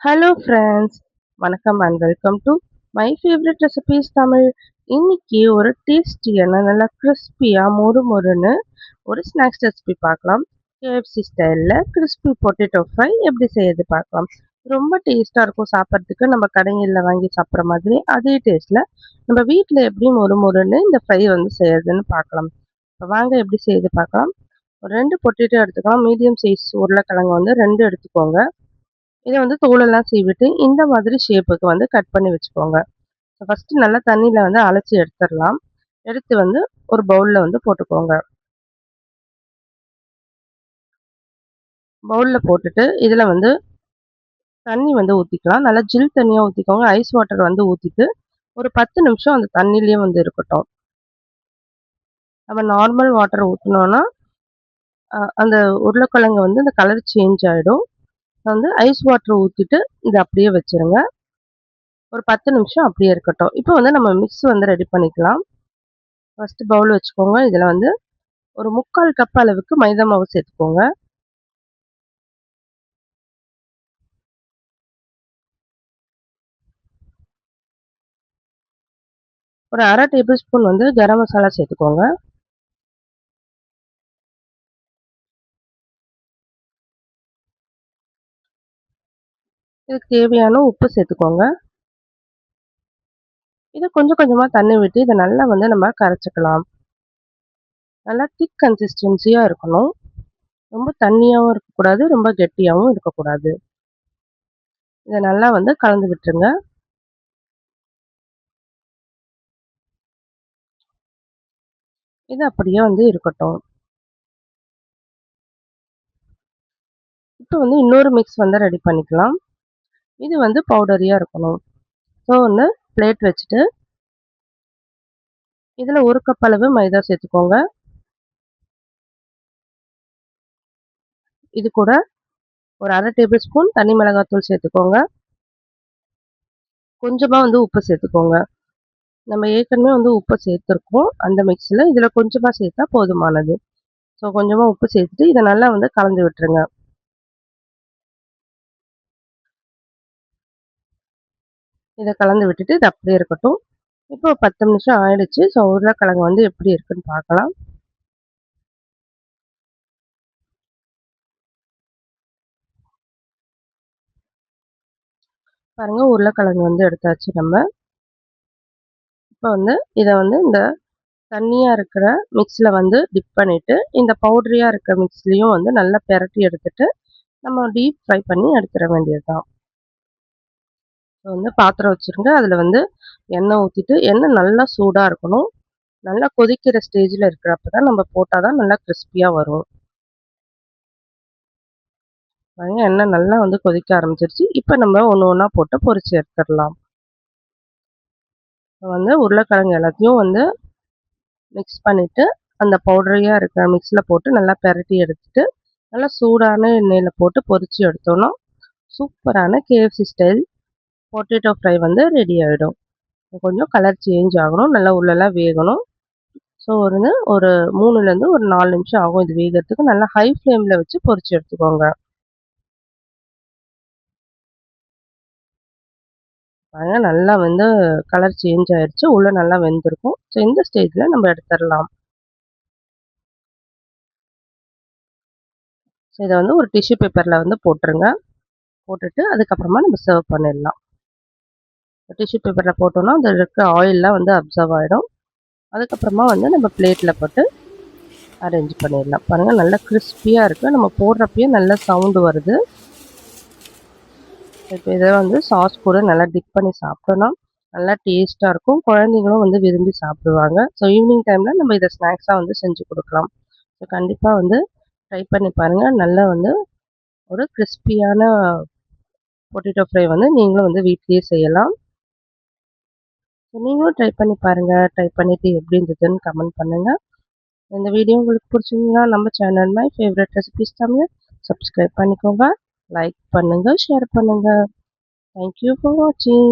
Hello friends, வணக்கம் and welcome to my favourite recipes Tamil. இன்னைக்கு ஒரு டேஸ்டியான நல்லா கிறிஸ்பியாக மொறு மொறுன்னு ஒரு ஸ்நாக்ஸ் ரெசிபி பார்க்கலாம். கேஎஃப்சி ஸ்டைலில் கிறிஸ்பி பொட்டேட்டோ ஃப்ரை எப்படி செய்யறது பார்க்கலாம். ரொம்ப டேஸ்ட்டாக இருக்கும் சாப்பிட்றதுக்கு. நம்ம கடைகளில் வாங்கி சாப்பிட்ற மாதிரி அதே டேஸ்ட்டில் நம்ம வீட்டில் எப்படி மொறு மொறுன்னு இந்த ஃப்ரை வந்து செய்யறதுன்னு பார்க்கலாம். இப்போ வாங்க எப்படி செய்யறது பார்க்கலாம். ஒரு 2 பொட்டேட்டோ எடுத்துக்கலாம். மீடியம் சைஸ் உருளைக்கிழங்கு வந்து 2 எடுத்துக்கோங்க. இத வந்து தோலெல்லாம் சீவிட்டு இந்த மாதிரி ஷேப்புக்கு வந்து கட் பண்ணி வச்சுக்கோங்க. ஃபர்ஸ்ட்டு நல்லா தண்ணீல வந்து அலசி எடுத்துறலாம். எடுத்து வந்து ஒரு பவுல்ல வந்து போட்டுக்கோங்க. பவுல்ல போட்டுட்டு இதுல வந்து தண்ணி வந்து ஊத்திக்கலாம். நல்லா ஜில் தண்ணியா ஊத்திக்கோங்க. ஐஸ் வாட்டர் வந்து ஊத்திட்டு ஒரு 10 நிமிஷம் அந்த தண்ணியிலேயே வந்து இருக்கட்டும். நம்ம நார்மல் வாட்டர் ஊத்துனோம்னா, அந்த உருளைக்கிழங்கு வந்து அந்த கலர் சேஞ்ச் ஆயிடும். வந்து ஐஸ் வாட்டர் ஊத்திட்டு இத அப்படியே வச்சுருங்க. ஒரு 10 நிமிஷம் அப்படியே இருக்கட்டும். இப்போ வந்து நம்ம மிக்ஸ் வந்து ரெடி பண்ணிக்கலாம். ஃபர்ஸ்ட்டு பவுல் வச்சுக்கோங்க. இதுல வந்து ஒரு 3/4 கப் அளவுக்கு மைதா மாவு சேர்த்துக்கோங்க. ஒரு 1/2 டேபிள் ஸ்பூன் வந்து கரம் மசாலா சேர்த்துக்கோங்க. இதுக்கு தேவையான உப்பு சேர்த்துக்கோங்க. இத கொஞ்சம் கொஞ்சமா தண்ணி விட்டு இத நல்லா வந்து நம்ம கரைச்சுக்கலாம். நல்லா திக் கன்சிஸ்டன்சியா இருக்கணும். ரொம்ப தண்ணியாவும் இருக்கக்கூடாது, ரொம்ப கெட்டியாவும் இருக்கக்கூடாது. இத நல்லா வந்து கலந்து விட்டுருங்க. இது அப்படியே வந்து இருக்கட்டும். இப்போ வந்து இன்னொரு மிக்ஸ் வந்து ரெடி பண்ணிக்கலாம். இது வந்து பவுடரியா இருக்கணும். ஸோ வந்து பிளேட் வச்சுட்டு, இதுல 1 கப் அளவு மைதா சேர்த்துக்கோங்க. இது கூட ஒரு 1/2 டேபிள் ஸ்பூன் தனி மிளகாய் தூள் சேர்த்துக்கோங்க. கொஞ்சமா வந்து உப்பு சேர்த்துக்கோங்க. நம்ம ஏற்கனவே வந்து உப்பு சேர்த்துருக்கோம். அந்த மிக்ஸ்ல இதுல கொஞ்சமா சேர்த்தா போதுமானது. ஸோ கொஞ்சமா உப்பு சேர்த்துட்டு இத நல்லா வந்து கலந்து விட்டுருங்க. இத கலந்து விட்டுட்டு இது அப்படியே இருக்கட்டும். இப்போ 10 நிமிஷம் ஆயிடுச்சு. ஸோ உருளைக்கிழங்கு வந்து எப்படி இருக்குன்னு பார்க்கலாம். பாருங்க உருளைக்கிழங்கு வந்து எடுத்தாச்சு நம்ம. இப்போ வந்து இத வந்து இந்த தண்ணியா இருக்கிற மிக்ஸ்ல வந்து டிப் பண்ணிட்டு, இந்த பவுடரியா இருக்க மிக்ஸ்லயும் வந்து நல்லா பெரட்டி எடுத்துட்டு, நம்ம டீப் ஃப்ரை பண்ணி எடுத்துற வேண்டியது தான். வந்து பாத்திரம் வச்சுருங்க. அதுல வந்து எண்ணெய் ஊத்திட்டு, எண்ணெய் நல்லா சூடா இருக்கணும். நல்லா கொதிக்கிற ஸ்டேஜ்ல இருக்கிறப்ப தான் நம்ம போட்டா தான் நல்லா கிரிஸ்பியா வரும். பாருங்க எண்ணெய் நல்லா வந்து கொதிக்க ஆரம்பிச்சிருச்சு. இப்ப நம்ம ஒண்ணு ஒண்ணா போட்டு பொரிச்சு எடுத்துறலாம். வந்து உருளைக்கிழங்கு எல்லாத்தையும் வந்து மிக்ஸ் பண்ணிட்டு, அந்த பவுடரியா இருக்கிற மிக்ஸ்ல போட்டு நல்லா பெரட்டி எடுத்துட்டு, நல்லா சூடான எண்ணெயில போட்டு பொரிச்சு எடுத்தோம்னா, சூப்பரான KFC ஸ்டைல் பொட்டேட்டோ ஃப்ரை வந்து ரெடி ஆயிடும். கொஞ்சம் கலர் சேஞ்ச் ஆகணும். நல்லா உள்ளலாம் வேகணும். ஸோ ஒரு 3லேருந்து ஒரு 4 நிமிஷம் ஆகும் இது வேகறதுக்கு. நல்லா ஹை ஃப்ளேம்ல வச்சு பொரிச்சு எடுத்துக்கோங்க. பாருங்க நல்லா வந்து கலர் சேஞ்ச் ஆயிருச்சு. உள்ள நல்லா வெந்திருக்கும். ஸோ இந்த ஸ்டேஜ்ல நம்ம எடுத்துறலாம். ஸோ இத வந்து ஒரு டிஷ்யூ பேப்பர்ல வந்து போட்டுருங்க. போட்டுட்டு அதுக்கப்புறமா நம்ம சர்வ் பண்ணிடலாம். டிஷ்யூ பேப்பர்ல போட்டோம்னா, அதில இருக்க ஆயில்லாம் வந்து அப்சர்வ் ஆயிடும். அதுக்கப்புறமா வந்து நம்ம பிளேட்ல போட்டு அரேஞ்ச் பண்ணிடலாம். பாருங்க நல்லா கிரிஸ்பியா இருக்கு. நம்ம போடுறப்பயே நல்ல சவுண்ட் வருது. இப்போ இத வந்து சாஸ் கூட நல்லா டிப் பண்ணி சாப்பிட்டோம்னா, நல்லா டேஸ்ட்டா இருக்கும். குழந்தைங்களும் வந்து விரும்பி சாப்பிடுவாங்க. ஸோ ஈவினிங் டைம்ல நம்ம இத ஸ்நாக்ஸா வந்து செஞ்சு குடுக்கலாம். ஸோ கண்டிப்பா வந்து ட்ரை பண்ணி பாருங்க. நல்லா வந்து ஒரு கிரிஸ்பியான பொட்டேட்டோ ஃப்ரை வந்து நீங்களும் வந்து வீட்லயே செய்யலாம். ஸோ நீங்களும் ட்ரை பண்ணி பாருங்க. ட்ரை பண்ணிட்டு எப்படி இருந்ததுன்னு கமெண்ட் பண்ணுங்க. இந்த வீடியோ உங்களுக்கு பிடிச்சிருந்ததுன்னா நம்ம channel my favourite recipes Tamil subscribe பண்ணிக்கோங்க. லைக் பண்ணுங்க, ஷேர் பண்ணுங்க. Thank you for watching.